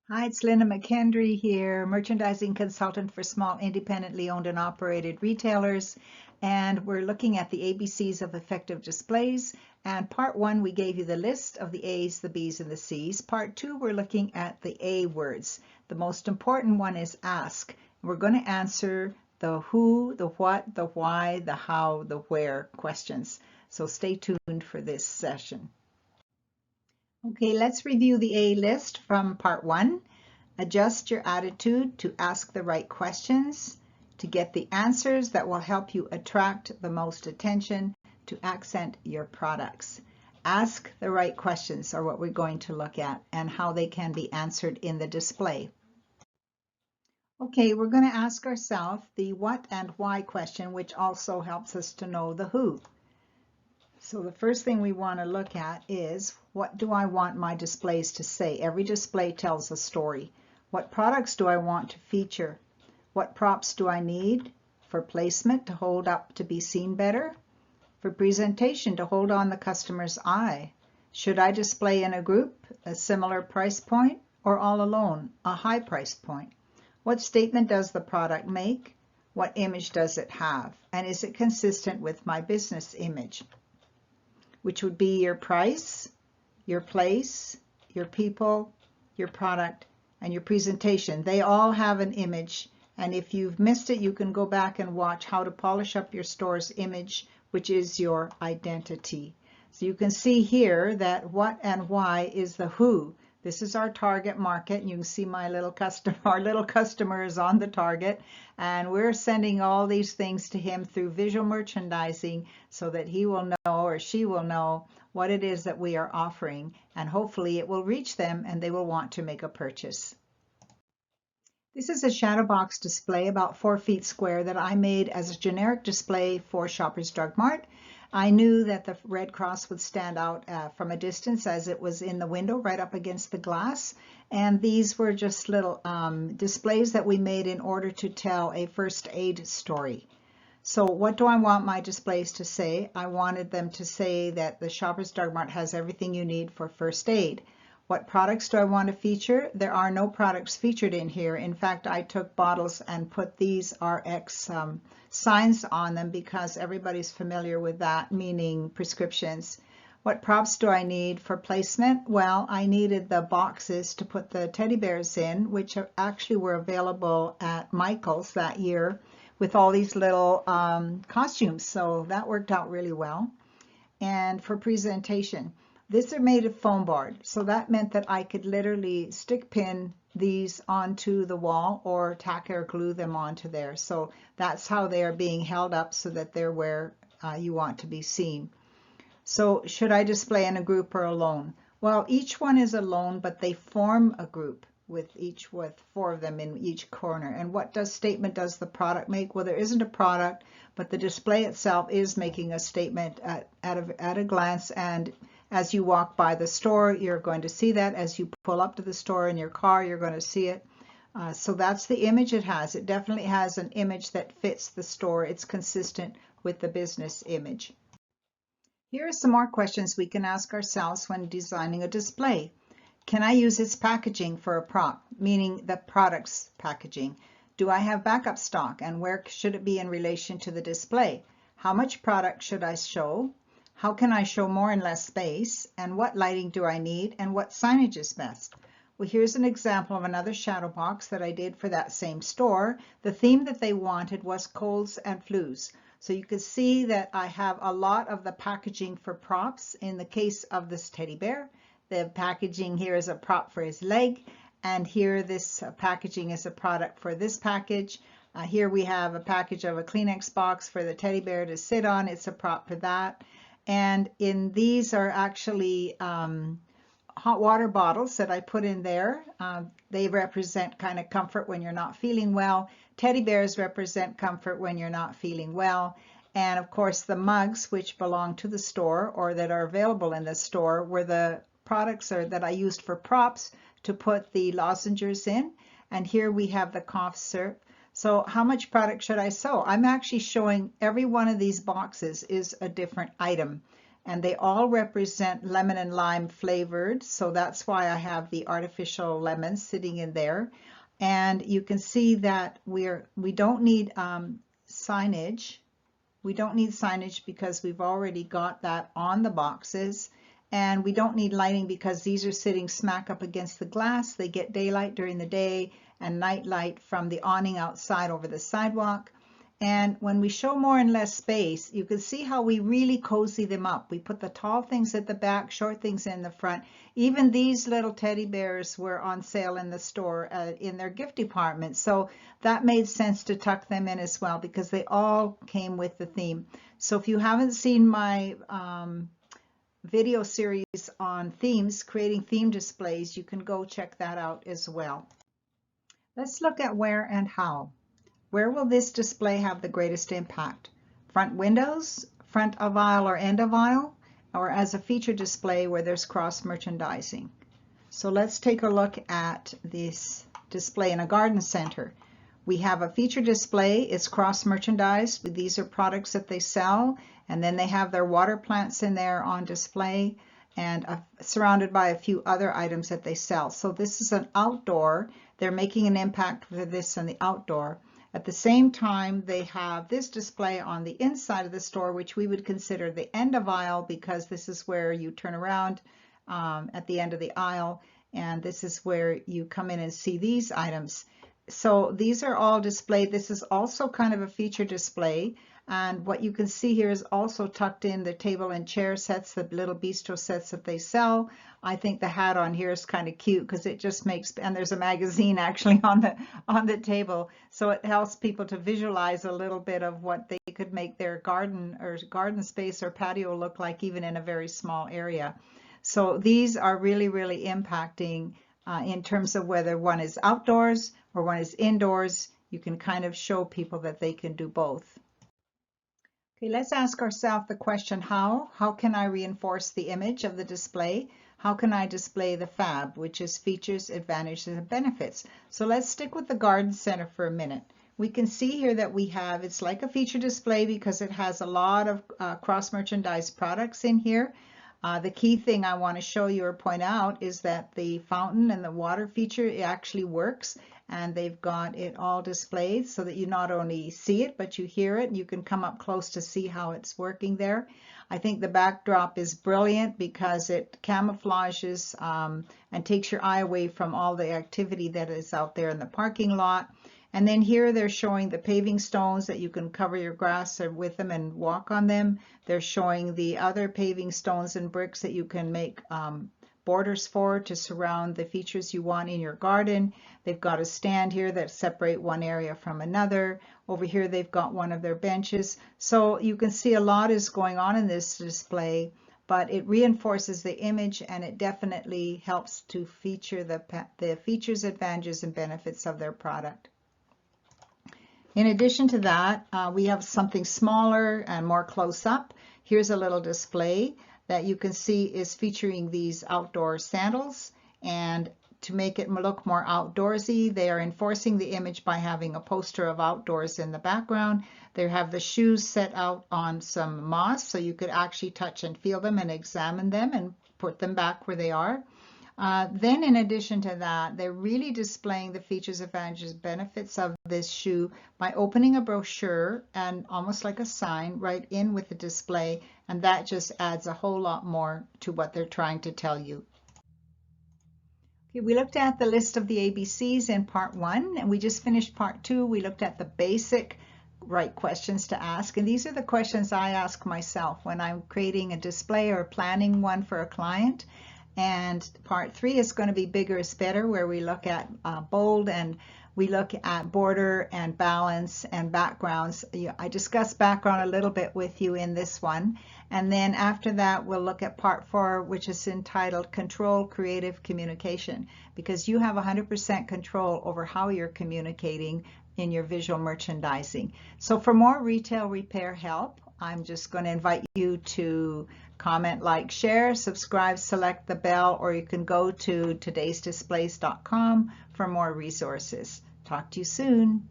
Hi, it's Linda McKendry here, merchandising consultant for small independently owned and operated retailers. And we're looking at the ABCs of effective displays. And part one, we gave you the list of the A's, the B's, and the C's. Part two, we're looking at the A words. The most important one is ask. We're going to answer the who, the what, the why, the how, the where questions. So stay tuned for this session. Okay, let's review the A list from part one. Adjust your attitude to ask the right questions, to get the answers that will help you attract the most attention to accent your products. Ask the right questions are what we're going to look at and how they can be answered in the display. Okay, we're going to ask ourselves the what and why question, which also helps us to know the who. So the first thing we want to look at is, what do I want my displays to say? Every display tells a story. What products do I want to feature? What props do I need for placement to hold up to be seen better? For presentation to hold on the customer's eye? Should I display in a group, a similar price point, or all alone, a high price point? What statement does the product make? What image does it have? And is it consistent with my business image? Which would be your price, your place, your people, your product, and your presentation. They all have an image, and if you've missed it, you can go back and watch how to polish up your store's image, which is your identity. So you can see here that what and why is the who. This is our target market, and you can see my little customer, our little customer is on the target, and we're sending all these things to him through visual merchandising so that he will know or she will know what it is that we are offering, and hopefully it will reach them and they will want to make a purchase. This is a shadow box display about 4 feet square that I made as a generic display for Shoppers Drug Mart. I knew that the Red Cross would stand out from a distance as it was in the window right up against the glass. And these were just little displays that we made in order to tell a first aid story. So what do I want my displays to say? I wanted them to say that the Shoppers Drug Mart has everything you need for first aid. What products do I want to feature? There are no products featured in here. In fact, I took bottles and put these RX signs on them because everybody's familiar with that, meaning prescriptions. What props do I need for placement? Well, I needed the boxes to put the teddy bears in, which actually were available at Michael's that year with all these little costumes. So that worked out really well. And for presentation, these are made of foam board. So that meant that I could literally stick pin these onto the wall or tack or glue them onto there. So that's how they are being held up so that they're where you want to be seen. So should I display in a group or alone? Well, each one is alone, but they form a group with 4 of them in each corner. And what statement does the product make? Well, there isn't a product, but the display itself is making a statement at a glance. And as you walk by the store, you're going to see that. As you pull up to the store in your car, you're going to see it. So that's the image it has. It definitely has an image that fits the store. It's consistent with the business image. Here are some more questions we can ask ourselves when designing a display. Can I use its packaging for a prop, meaning the product's packaging? Do I have backup stock, and where should it be in relation to the display? How much product should I show? How can I show more in less space? And what lighting do I need? And what signage is best? Well, here's an example of another shadow box that I did for that same store. The theme that they wanted was colds and flus. So you can see that I have a lot of the packaging for props. In the case of this teddy bear, the packaging here is a prop for his leg, and here this packaging is a product for this package. Here we have a package of a Kleenex box for the teddy bear to sit on. It's a prop for that. And in these are actually hot water bottles that I put in there. They represent kind of comfort when you're not feeling well. Teddy bears represent comfort when you're not feeling well. And of course the mugs, which belong to the store or that are available in the store, were the products that I used for props to put the lozenges in. And here we have the cough syrup. So how much product should I show? I'm actually showing every one of these boxes is a different item. and they all represent lemon and lime flavored, so that's why I have the artificial lemons sitting in there. And you can see that we don't need signage. We don't need signage because we've already got that on the boxes. And we don't need lighting because these are sitting smack up against the glass. They get daylight during the day and night light from the awning outside over the sidewalk. And when we show more and less space, you can see how we really cozy them up. We put the tall things at the back, short things in the front. Even these little teddy bears were on sale in the store in their gift department. So that made sense to tuck them in as well because they all came with the theme. So if you haven't seen my video series on themes, creating theme displays, you can go check that out as well. Let's look at where and how. Where will this display have the greatest impact? Front windows, front of aisle or end of aisle, or as a feature display where there's cross merchandising? So let's take a look at this display in a garden center. We have a feature display, it's cross merchandised. These are products that they sell, and then they have their water plants in there on display and surrounded by a few other items that they sell. So this is an outdoor. They're making an impact for this in the outdoor. At the same time, they have this display on the inside of the store, which we would consider the end of aisle because this is where you turn around at the end of the aisle, and this is where you come in and see these items. So these are all displayed. This is also kind of a feature display, and what you can see here is also tucked in the table and chair sets, the little bistro sets that they sell. I think the hat on here is kind of cute because it just makes, and there's a magazine actually on the table, so it helps people to visualize a little bit of what they could make their garden space or patio look like even in a very small area. So these are really, really impacting in terms of whether one is outdoors or one is indoors. You can kind of show people that they can do both. Okay, let's ask ourselves the question, how? How can I reinforce the image of the display? How can I display the FAB, which is features, advantages, and benefits? So let's stick with the garden center for a minute. We can see here that we have, it's like a feature display because it has a lot of cross-merchandise products in here. The key thing I want to show you or point out is that the fountain and the water feature, it actually works, and they've got it all displayed so that you not only see it, but you hear it, and you can come up close to see how it's working there. I think the backdrop is brilliant because it camouflages and takes your eye away from all the activity that is out there in the parking lot. And then here they're showing the paving stones that you can cover your grass with them and walk on them. They're showing the other paving stones and bricks that you can make borders for to surround the features you want in your garden. They've got a stand here that separate one area from another. Over here they've got one of their benches. So you can see a lot is going on in this display, but it reinforces the image and it definitely helps to feature the features, advantages, and benefits of their product. In addition to that, we have something smaller and more close up. Here's a little display that you can see is featuring these outdoor sandals, and to make it look more outdoorsy, they are enforcing the image by having a poster of outdoors in the background. They have the shoes set out on some moss so you could actually touch and feel them and examine them and put them back where they are. Then in addition to that, they're really displaying the features, advantages, benefits of this shoe by opening a brochure and almost like a sign right in with the display, and that just adds a whole lot more to what they're trying to tell you. Okay, we looked at the list of the ABCs in part 1, and we just finished part 2. We looked at the basic right questions to ask, and these are the questions I ask myself when I'm creating a display or planning one for a client. And part 3 is going to be bigger is better, where we look at bold and we look at border and balance and backgrounds. I discussed background a little bit with you in this one. And then after that, we'll look at part 4, which is entitled Control Creative Communication, because you have 100% control over how you're communicating in your visual merchandising. So for more retail repair help, I'm just going to invite you to comment, like, share, subscribe, select the bell, or you can go to todaysdisplays.com for more resources. Talk to you soon.